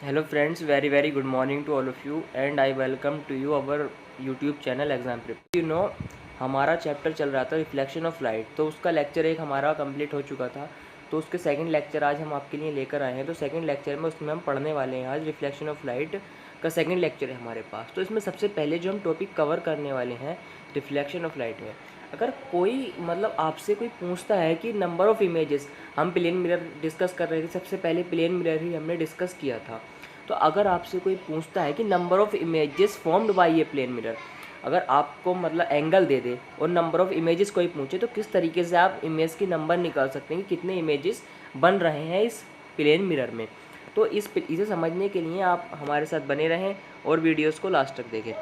Hello friends, very good morning to all of you and I welcome to you our YouTube channel Exam Prep. हमारा chapter चल रहा था reflection of light, तो उसका lecture एक हमारा कंप्लीट हो चुका था। तो उसके सेकंड लेक्चर आज हम आपके लिए लेकर आए हैं। तो सेकंड लेक्चर में उसमें हम पढ़ने वाले हैं। आज रिफ्लेक्शन ऑफ लाइट का सेकंड लेक्चर है हमारे पास। तो इसमें सबसे पहले जो हम टॉपिक कवर करने वाले हैं रिफ्लेक्शन ऑफ लाइट में, अगर कोई आपसे कोई पूछता है कि नंबर ऑफ़ इमेजेस, हम प्लेन मिरर डिस्कस कर रहे थे, सबसे पहले प्लेन मिरर ही हमने डिस्कस किया था। तो अगर आपसे कोई पूछता है कि number of images formed by ये प्लेन मिरर, अगर आपको एंगल दे दे और नंबर ऑफ़ इमेजेस कोई पूछे, तो किस तरीके से आप इमेज की नंबर निकाल सकते हैं कि कितने इमेजेस बन रहे हैं इस प्लेन मिरर में। तो इसे समझने के लिए आप हमारे साथ बने रहें और वीडियोस को लास्ट तक देखें।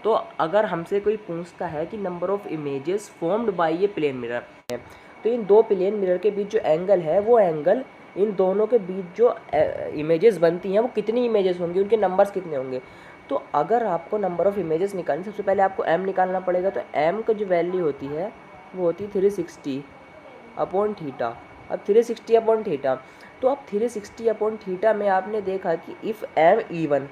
तो अगर हमसे कोई पूछता है कि number of images formed by ये प्लेन मिरर है, तो इन दो प्लेन मिरर के बीच जो एंगल है, वो एंगल इन दोनों के बीच जो इमेजेस बनती हैं वो कितनी इमेजेस होंगी, उनके नंबर्स कितने होंगे। तो अगर आपको नंबर ऑफ़ इमेजेस निकालनी, सबसे पहले आपको m निकालना पड़ेगा। तो m का जो वैल्यू होती है वो होती है 360 अपॉन थीटा। अब 360 अपॉन थीटा, तो अब 360 अपॉन थीटा में आपने देखा कि इफ़ m इवन,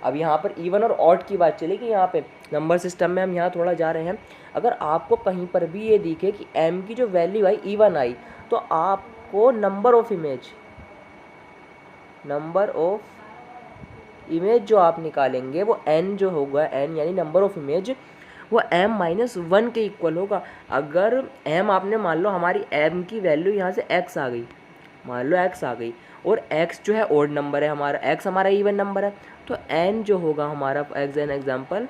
अब यहाँ पर इवन और ऑड की बात चलेगी। यहाँ पे नंबर सिस्टम में हम यहाँ थोड़ा जा रहे हैं। अगर आपको कहीं पर भी ये दिखे कि m की जो वैल्यू आई इवन आई, तो आपको नंबर ऑफ इमेज जो आप निकालेंगे वो n जो होगा, n यानी नंबर ऑफ इमेज, वो m-1 के इक्वल होगा। अगर m आपने मान लो हमारी m की वैल्यू यहाँ से x आ गई, मान लो x आ गई, और x जो है ओड नंबर है, हमारा x हमारा इवन नंबर है, तो n जो होगा हमारा एज एन एग्जाम्पल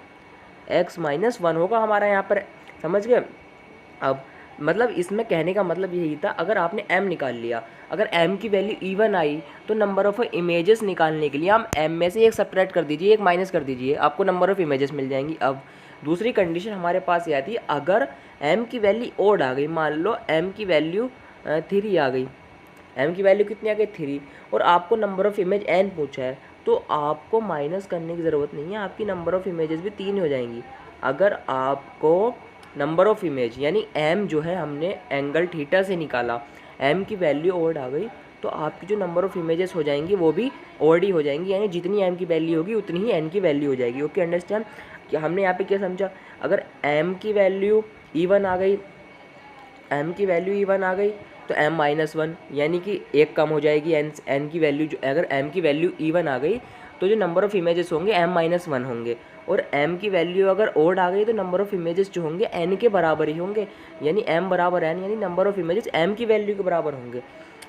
x-1 होगा हमारा यहाँ पर। समझ गए। अब इसमें कहने का मतलब यही था, अगर आपने m निकाल लिया, अगर m की वैल्यू इवन आई, तो नंबर ऑफ़ इमेजेस निकालने के लिए हम m में से एक सब्ट्रैक्ट कर दीजिए, एक माइनस कर दीजिए, आपको नंबर ऑफ़ इमेजेस मिल जाएंगी। अब दूसरी कंडीशन हमारे पास ये आती है, अगर m की वैल्यू ओड आ गई, मान लो m की वैल्यू 3 आ गई, m की वैल्यू कितनी आ गई 3, और आपको नंबर ऑफ़ इमेज n पूछा है, तो आपको माइनस करने की ज़रूरत नहीं है, आपकी नंबर ऑफ़ इमेजेस भी 3 हो जाएंगी। अगर आपको नंबर ऑफ़ इमेज यानी m जो है हमने एंगल थीटा से निकाला, m की वैल्यू ओड आ गई, तो आपकी जो नंबर ऑफ़ इमेजेस हो जाएंगी वो भी ओड ही हो जाएंगी, यानी जितनी m की वैल्यू होगी उतनी ही n की वैल्यू हो जाएगी। ओके, अंडरस्टैंड कि हमने यहाँ पे क्या समझा। अगर m की वैल्यू इवन आ गई, m की वैल्यू इवन आ गई, तो m-1 यानी कि एक कम हो जाएगी n की वैल्यू। जो अगर m की वैल्यू इवन आ गई, तो जो नंबर ऑफ़ इमेजेस होंगे m-1 होंगे, और m की वैल्यू अगर ओड आ गई, तो नंबर ऑफ़ इमेजेस जो होंगे n के बराबर ही होंगे, यानी m बराबर n, यानी नंबर ऑफ़ इमेजेस m की वैल्यू के बराबर होंगे।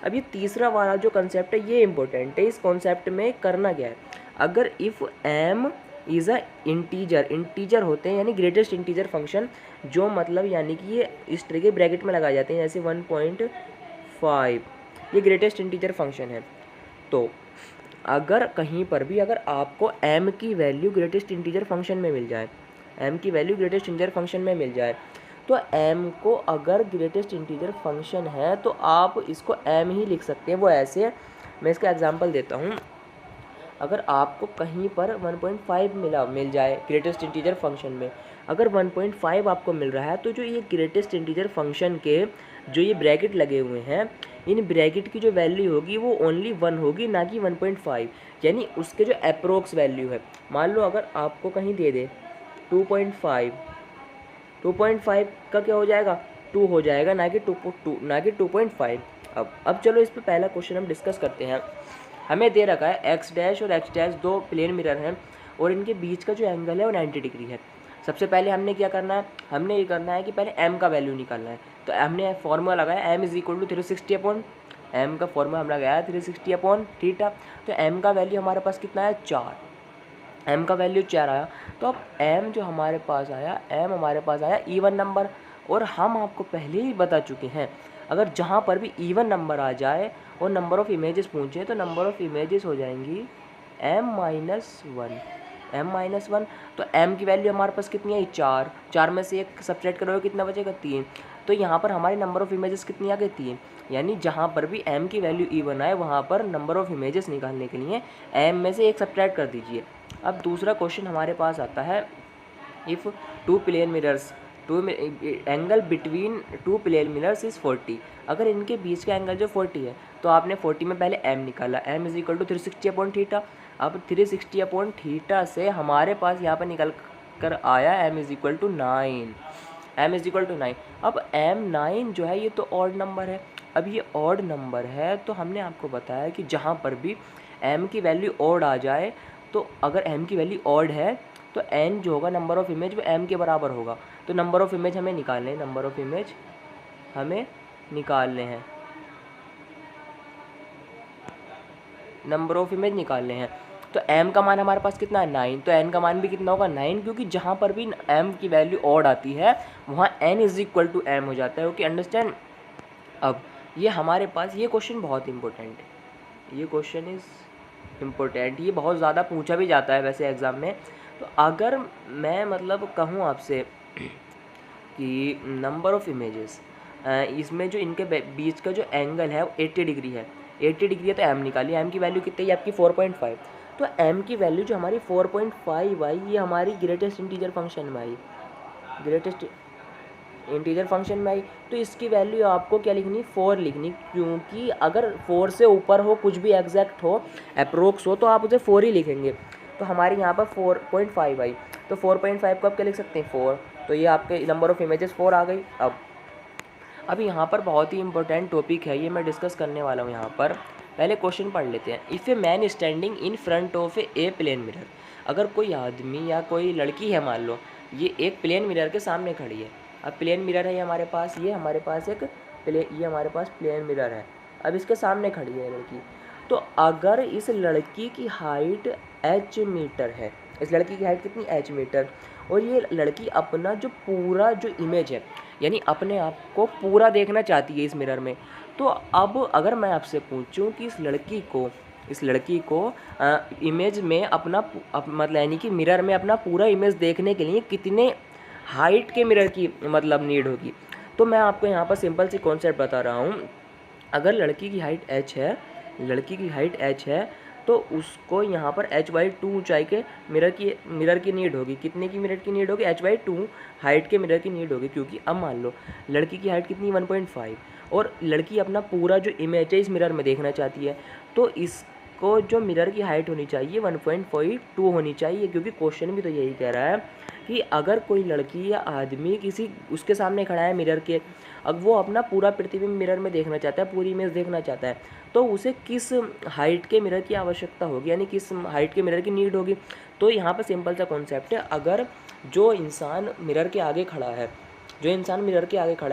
अब ये तीसरा वाला जो कंसेप्ट है ये इंपॉर्टेंट है। इस कॉन्सेप्ट में करना क्या है, अगर if m is a integer होते हैं, यानी ग्रेटेस्ट इंटीजर फंक्शन, जो यानी कि ये इस तरह के ब्रैकेट में लगाए जाते हैं, जैसे 1.5, ये ग्रेटेस्ट इंटीजर फंक्शन है। तो अगर कहीं पर भी अगर आपको m की वैल्यू ग्रेटेस्ट इंटीजर फंक्शन में मिल जाए, m की वैल्यू ग्रेटेस्ट इंटीजर फंक्शन में मिल जाए, तो m को अगर ग्रेटेस्ट इंटीजर फंक्शन है तो आप इसको m ही लिख सकते हैं। वो ऐसे, मैं इसका एग्जांपल देता हूँ। अगर आपको कहीं पर 1.5 मिल जाए ग्रेटेस्ट इंटीजर फंक्शन में, अगर 1.5 आपको मिल रहा है, तो जो ये ग्रेटेस्ट इंटीजर फंक्शन के जो ये ब्रैकेट लगे हुए हैं, इन ब्रैकेट की जो वैल्यू होगी वो ओनली 1 होगी, ना कि 1.5, यानी उसके जो अप्रोक्स वैल्यू है। मान लो अगर आपको कहीं दे दे 2.5, 2.5 का क्या हो जाएगा, 2 हो जाएगा, ना कि 2.5। अब चलो इस पर पहला क्वेश्चन हम डिस्कस करते हैं। हमें दे रखा है एक्स डैश और एक्स डैश दो प्लेन मिरर हैं, और इनके बीच का जो एंगल है वो 90 डिग्री है। सबसे पहले हमने क्या करना है, हमने ये करना है कि पहले m का वैल्यू निकालना है। तो हमने फार्मूला लगाया m is equal to 360 upon, m का फार्मूला हम लगाया 360 अपॉन थीटा। तो m का वैल्यू हमारे पास कितना है 4, m का वैल्यू 4 आया। तो अब m जो हमारे पास आया, m हमारे पास आया इवन नंबर, और हम आपको पहले ही बता चुके हैं, अगर जहाँ पर भी इवन नंबर आ जाए और नंबर ऑफ़ इमेजेस पूछे, तो नंबर ऑफ़ इमेजेस हो जाएंगी m-1, m-1। तो m की वैल्यू हमारे पास कितनी आई 4, 4 में से एक सब्ट्रैक्ट करोगे कितना बचेगा 3। तो यहाँ पर हमारी नंबर ऑफ़ इमेजेस कितनी आ गई 3, यानी जहाँ पर भी m की वैल्यू इवन आए वहाँ पर नंबर ऑफ़ इमेजेस निकालने के लिए m में से एक सब्ट्रैक्ट कर दीजिए। अब दूसरा क्वेश्चन हमारे पास आता है, if two plane mirrors angle between two plane mirrors is 40। अगर इनके बीच का एंगल जो 40 है तो आपने 40 में पहले m निकाला, m is equal to 360 upon theta. अब 360 अपॉन थीटा से हमारे पास यहाँ पर निकल कर आया m is equal to 9, m is equal to 9। अब m 9 जो है ये तो ऑड नंबर है। अब ये ऑड नंबर है तो हमने आपको बताया कि जहाँ पर भी m की वैल्यू ऑड आ जाए, तो अगर m की वैल्यू ऑड है तो n जो होगा नंबर ऑफ़ इमेज वो m के बराबर होगा। तो नंबर ऑफ़ इमेज हमें निकालने हैं, नंबर ऑफ़ इमेज हमें निकालने हैं, नंबर ऑफ़ इमेज निकालने हैं। तो m का मान हमारे पास कितना है 9, तो n का मान भी कितना होगा 9, क्योंकि जहाँ पर भी m की वैल्यू ऑड आती है वहाँ n is equal to m हो जाता है। Okay, understand. अब ये हमारे पास ये क्वेश्चन बहुत इंपॉर्टेंट है, ये क्वेश्चन इज़ इम्पोर्टेंट, ये बहुत ज़्यादा पूछा भी जाता है वैसे एग्ज़ाम में। तो अगर मैं मतलब कहूँ आपसे कि नंबर ऑफ़ इमेजेस, इसमें जो इनके बीच का जो एंगल है वो 80 डिग्री है, 80 डिग्री है, तो m निकालिए। m की वैल्यू कितनी है आपकी 4.5। तो m की वैल्यू जो हमारी 4.5 आई, ये हमारी ग्रेटेस्ट इंटीजर फंक्शन में आई, ग्रेटेस्ट इंटीजर फंक्शन में आई। तो इसकी वैल्यू आपको क्या लिखनी, 4 लिखनी, क्योंकि अगर 4 से ऊपर हो, कुछ भी एग्जैक्ट हो, अप्रोक्स हो, तो आप उसे 4 ही लिखेंगे। तो हमारे यहाँ पर 4.5 आई, तो 4.5 को आप क्या लिख सकते हैं 4, तो ये आपके नंबर ऑफ़ इमेजेस 4 आ गई। अब यहाँ पर बहुत ही इंपॉर्टेंट टॉपिक है, ये मैं डिस्कस करने वाला हूँ यहाँ पर। पहले क्वेश्चन पढ़ लेते हैं। If a man standing in front of a plane mirror, अगर कोई आदमी या कोई लड़की है, मान लो ये एक प्लेन मिरर के सामने खड़ी है। अब प्लेन मिरर है ये हमारे पास, ये हमारे पास एक ये हमारे पास प्लेन मिरर है। अब इसके सामने खड़ी है लड़की। तो अगर इस लड़की की हाइट h मीटर है, इस लड़की की हाइट कितनी h मीटर, और ये लड़की अपना जो पूरा जो इमेज है, यानी अपने आप को पूरा देखना चाहती है इस मिरर में। तो अब अगर मैं आपसे पूछूं कि इस लड़की को इमेज में अपना मतलब यानी कि मिरर में अपना पूरा इमेज देखने के लिए कितने हाइट के मिरर की मतलब नीड होगी, तो मैं आपको यहाँ पर सिंपल सी कॉन्सेप्ट बता रहा हूँ। अगर लड़की की हाइट h है, लड़की की हाइट h है, तो उसको यहाँ पर h/2 ऊंचाई के मिरर की नीड होगी। कितने की मिरर की नीड होगी, h/2 हाइट के मिरर की नीड होगी। क्योंकि अब मान लो लड़की की हाइट कितनी 1.5, और लड़की अपना पूरा जो इमेज है इस मिरर में देखना चाहती है, तो इसको जो मिरर की हाइट होनी चाहिए 1.42 होनी चाहिए। क्योंकि क्वेश्चन भी तो यही कह रहा है कि अगर कोई लड़की या आदमी किसी उसके सामने खड़ा है मिरर के, अब वो अपना पूरा प्रतिबिंब मिरर में देखना चाहता है, पूरी इमेज देखना चाहता है, तो उसे किस हाइट के मिरर की आवश्यकता होगी, यानी किस हाइट के मिरर की नीड होगी। तो यहाँ पर सिंपल सा कॉन्सेप्ट है, अगर जो इंसान मिरर के आगे खड़ा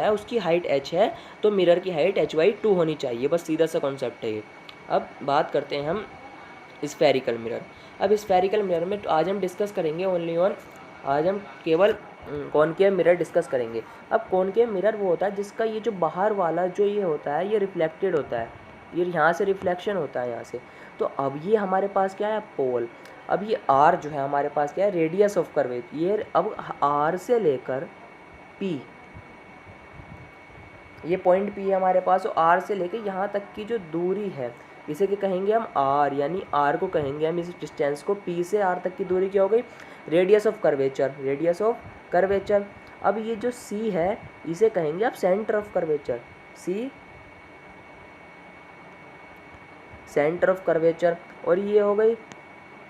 है, उसकी हाइट h है, तो मिरर की हाइट h/2 होनी चाहिए। बस सीधा सा कॉन्सेप्ट है ये। अब बात करते हैं हम स्फेरिकल मिरर। अब स्फेरिकल मिरर में तो आज हम डिस्कस करेंगे आज हम केवल कॉनकेव मिरर डिस्कस करेंगे। अब कॉनकेव मिरर वो होता है जिसका ये जो बाहर वाला जो ये होता है ये रिफ्लेक्टेड होता है, ये यहाँ से रिफ्लेक्शन होता है यहाँ से। तो अब ये हमारे पास क्या है पोल। अब ये r जो है हमारे पास क्या है रेडियस ऑफ कर्वेचर। ये अब r से लेकर p, ये पॉइंट p है हमारे पास, और r से लेकर यहाँ तक की जो दूरी है इसे क्या कहेंगे हम r, यानी r को कहेंगे हम इस डिस्टेंस को, p से r तक की दूरी क्या हो गई रेडियस ऑफ कर्वेचर। अब ये जो c है इसे कहेंगे आप centre of curvature, centre of curvature, और ये हो गई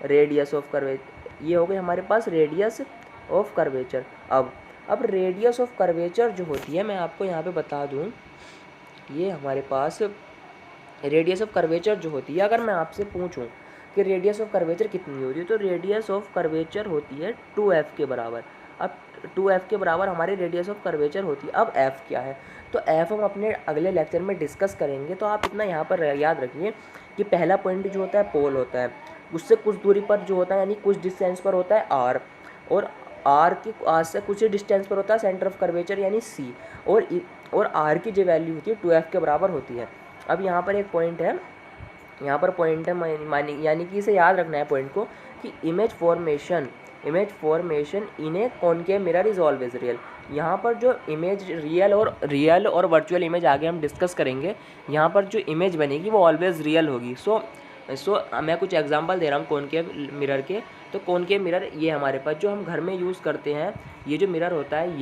रेडियस ऑफ कर्वेचर, ये हो गई हमारे पास रेडियस ऑफ कर्वेचर। अब रेडियस ऑफ कर्वेचर जो होती है मैं आपको यहाँ पे बता दूँ, ये हमारे पास रेडियस ऑफ कर्वेचर जो होती है, अगर मैं आपसे पूछूं कि रेडियस ऑफ कर्वेचर कितनी होती है, तो रेडियस ऑफ कर्वेचर होती है 2f के बराबर। अब 2f के बराबर हमारी रेडियस ऑफ कर्वेचर होती है। अब f क्या है, तो f हम अपने अगले लेक्चर में डिस्कस करेंगे। तो आप इतना यहाँ पर याद रखिए कि पहला पॉइंट जो होता है पोल होता है, उससे कुछ दूरी पर जो होता है यानी कुछ डिस्टेंस पर होता है r, और r से कुछ ही डिस्टेंस पर होता है सेंटर ऑफ कर्वेचर यानी c, और r की जो वैल्यू होती है 2f के बराबर होती है। अब यहाँ पर एक पॉइंट है, यानी कि इसे याद रखना है पॉइंट को कि image formation in A concave mirror is always real. यहाँ पर जो इमेज रियल और वर्चुअल इमेज आगे हम डिस्कस करेंगे, यहाँ पर जो इमेज बनेगी वो ऑलवेज रियल होगी। सो मैं कुछ एग्जांपल दे रहा हूँ कॉनकेव मिरर के। तो कॉनकेव मिरर ये हमारे पास जो हम घर में यूज़ करते हैं, ये जो मिरर होता है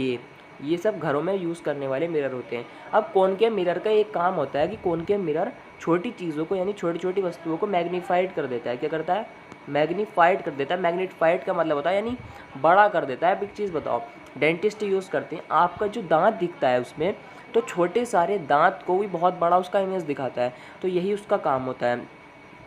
ये सब घरों में यूज़ करने वाले मिरर होते हैं। अब कॉनकेव मिरर का एक काम होता है कि कॉनकेव मिरर छोटी चीज़ों को यानी छोटी छोटी वस्तुओं को मैग्नीफाइड कर देता है। क्या करता है? मैग्नीफाइड कर देता है। मैग्नीफाइड का मतलब होता है यानी बड़ा कर देता है। अब एक चीज़ बताओ, डेंटिस्ट यूज़ करते हैं, आपका जो दांत दिखता है उसमें तो छोटे सारे दांत को भी बहुत बड़ा उसका इमेज दिखाता है। तो यही उसका काम होता है,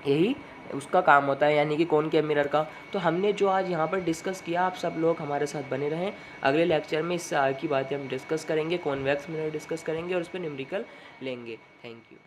यही उसका काम होता है यानी कि कॉनकेव मिरर का। तो हमने जो आज यहाँ पर डिस्कस किया, आप सब लोग हमारे साथ बने रहें। अगले लेक्चर में इससे आगे की बातें हम डिस्कस करेंगे, कॉन्वेक्स मिरर डिस्कस करेंगे और उस पर न्यूमेरिकल लेंगे। Thank you.